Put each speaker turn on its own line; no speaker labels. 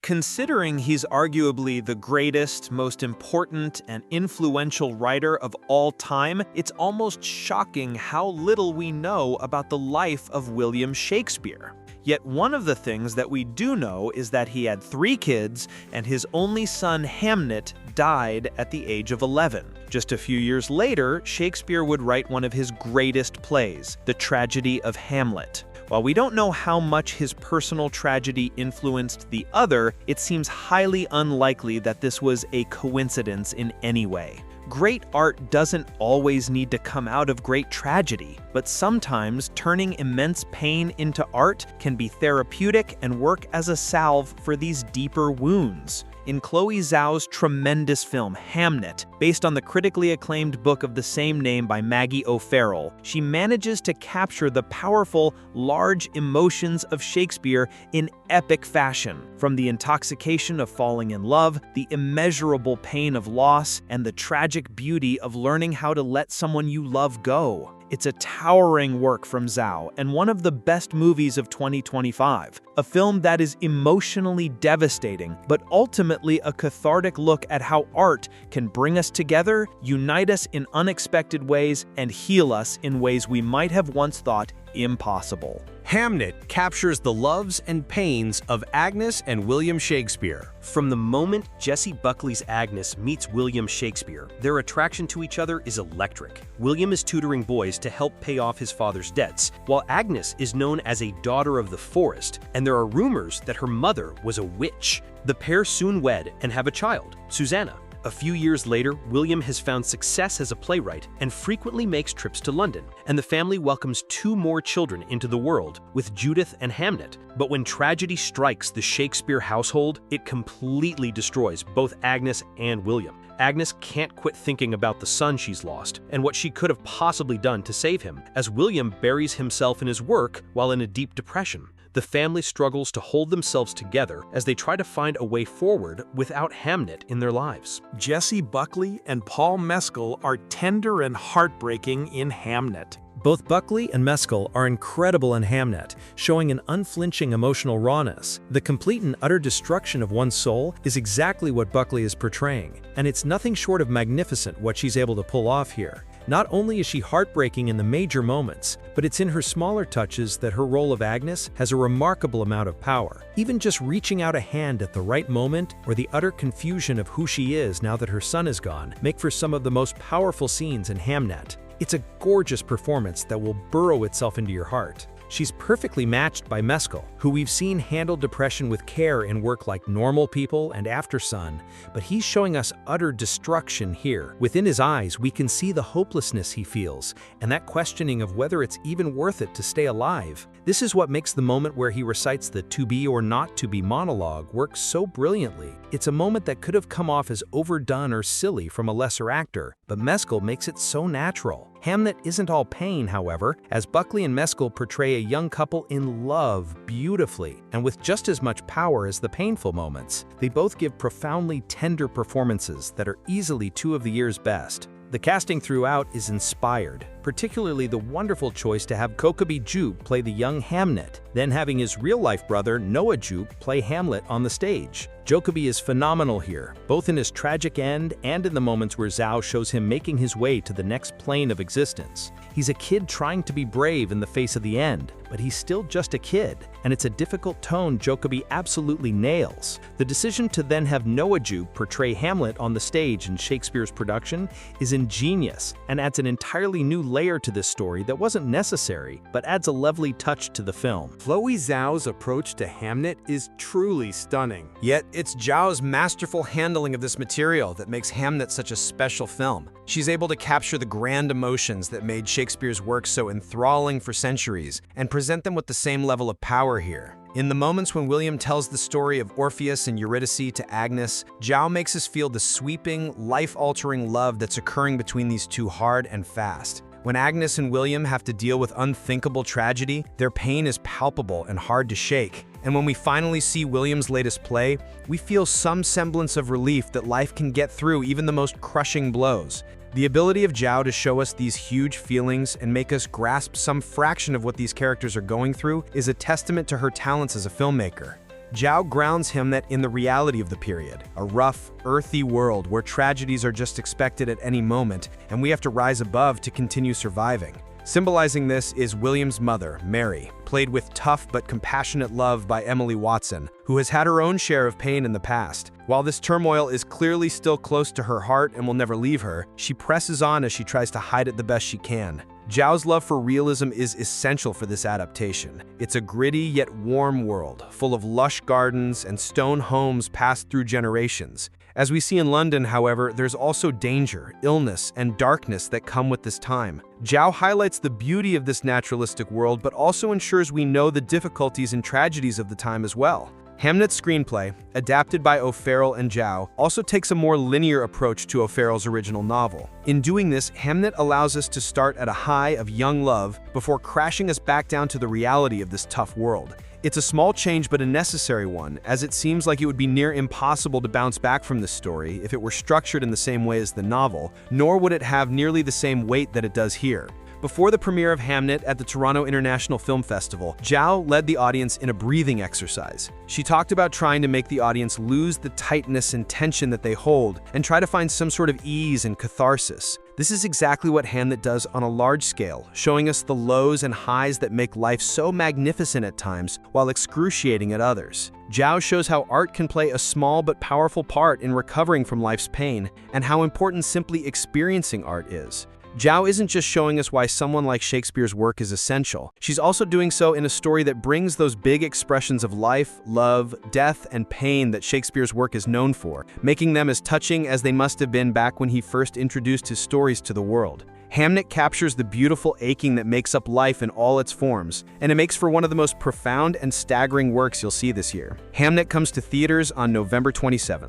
Considering he's arguably the greatest, most important, and influential writer of all time, it's almost shocking how little we know about the life of William Shakespeare. Yet one of the things that we do know is that he had 3 kids, and his only son Hamnet died at the age of 11. Just a few years later, Shakespeare would write one of his greatest plays, the tragedy of Hamlet. While we don't know how much his personal tragedy influenced the other, it seems highly unlikely that this was a coincidence in any way. Great art doesn't always need to come out of great tragedy, but sometimes turning immense pain into art can be therapeutic and work as a salve for these deeper wounds. In Chloé Zhao's tremendous film, Hamnet, based on the critically acclaimed book of the same name by Maggie O'Farrell, she manages to capture the powerful, large emotions of Shakespeare in epic fashion, from the intoxication of falling in love, the immeasurable pain of loss, and the tragic beauty of learning how to let someone you love go. It's a towering work from Zhao and one of the best movies of 2025, a film that is emotionally devastating, but ultimately a cathartic look at how art can bring us together, unite us in unexpected ways, and heal us in ways we might have once thought impossible.
Hamnet captures the loves and pains of Agnes and William Shakespeare.
From the moment Jessie Buckley's Agnes meets William Shakespeare, their attraction to each other is electric. William is tutoring boys to help pay off his father's debts, while Agnes is known as a daughter of the forest, and there are rumors that her mother was a witch. The pair soon wed and have a child, Susanna. A few years later, William has found success as a playwright and frequently makes trips to London, and the family welcomes 2 more children into the world, with Judith and Hamnet. But when tragedy strikes the Shakespeare household, it completely destroys both Agnes and William. Agnes can't quit thinking about the son she's lost and what she could have possibly done to save him, as William buries himself in his work while in a deep depression. The family struggles to hold themselves together as they try to find a way forward without Hamnet in their lives.
Jessie Buckley and Paul Mescal are tender and heartbreaking in Hamnet.
Both Buckley and Mescal are incredible in Hamnet, showing an unflinching emotional rawness. The complete and utter destruction of one's soul is exactly what Buckley is portraying, and it's nothing short of magnificent what she's able to pull off here. Not only is she heartbreaking in the major moments, but it's in her smaller touches that her role of Agnes has a remarkable amount of power. Even just reaching out a hand at the right moment, or the utter confusion of who she is now that her son is gone, make for some of the most powerful scenes in Hamnet. It's a gorgeous performance that will burrow itself into your heart. She's perfectly matched by Mescal, who we've seen handle depression with care in work like Normal People and After Sun, but he's showing us utter destruction here. Within his eyes, we can see the hopelessness he feels, and that questioning of whether it's even worth it to stay alive. This is what makes the moment where he recites the "to be or not to be" monologue work so brilliantly. It's a moment that could have come off as overdone or silly from a lesser actor, but Mescal makes it so natural. Hamnet isn't all pain, however, as Buckley and Mescal portray a young couple in love beautifully, and with just as much power as the painful moments. They both give profoundly tender performances that are easily 2 of the year's best. The casting throughout is inspired, particularly the wonderful choice to have Kokobi Jupe play the young Hamnet, then having his real-life brother Noah Jupe play Hamlet on the stage. Jokobi is phenomenal here, both in his tragic end and in the moments where Zhao shows him making his way to the next plane of existence. He's a kid trying to be brave in the face of the end, but he's still just a kid, and it's a difficult tone Jokobi absolutely nails. The decision to then have Noah Jupe portray Hamlet on the stage in Shakespeare's production is ingenious and adds an entirely new layer to this story that wasn't necessary, but adds a lovely touch to the film.
Chloé Zhao's approach to Hamnet is truly stunning. Yet it's Zhao's masterful handling of this material that makes Hamnet such a special film. She's able to capture the grand emotions that made Shakespeare's work so enthralling for centuries and present them with the same level of power here. In the moments when William tells the story of Orpheus and Eurydice to Agnes, Zhao makes us feel the sweeping, life-altering love that's occurring between these two hard and fast. When Agnes and William have to deal with unthinkable tragedy, their pain is palpable and hard to shake. And when we finally see William's latest play, we feel some semblance of relief that life can get through even the most crushing blows. The ability of Zhao to show us these huge feelings and make us grasp some fraction of what these characters are going through is a testament to her talents as a filmmaker. Zhao grounds Hamnet in the reality of the period, a rough, earthy world where tragedies are just expected at any moment, and we have to rise above to continue surviving. Symbolizing this is William's mother, Mary, played with tough but compassionate love by Emily Watson, who has had her own share of pain in the past. While this turmoil is clearly still close to her heart and will never leave her, she presses on as she tries to hide it the best she can. Zhao's love for realism is essential for this adaptation. It's a gritty yet warm world, full of lush gardens and stone homes passed through generations. As we see in London, however, there's also danger, illness, and darkness that come with this time. Zhao highlights the beauty of this naturalistic world, but also ensures we know the difficulties and tragedies of the time as well. Hamnet's screenplay, adapted by O'Farrell and Zhao, also takes a more linear approach to O'Farrell's original novel. In doing this, Hamnet allows us to start at a high of young love before crashing us back down to the reality of this tough world. It's a small change but a necessary one, as it seems like it would be near impossible to bounce back from this story if it were structured in the same way as the novel, nor would it have nearly the same weight that it does here. Before the premiere of Hamnet at the Toronto International Film Festival, Zhao led the audience in a breathing exercise. She talked about trying to make the audience lose the tightness and tension that they hold and try to find some sort of ease and catharsis. This is exactly what Hamnet does on a large scale, showing us the lows and highs that make life so magnificent at times while excruciating at others. Zhao shows how art can play a small but powerful part in recovering from life's pain, and how important simply experiencing art is. Zhao isn't just showing us why someone like Shakespeare's work is essential. She's also doing so in a story that brings those big expressions of life, love, death, and pain that Shakespeare's work is known for, making them as touching as they must have been back when he first introduced his stories to the world. Hamnet captures the beautiful aching that makes up life in all its forms, and it makes for one of the most profound and staggering works you'll see this year. Hamnet comes to theaters on November 27th.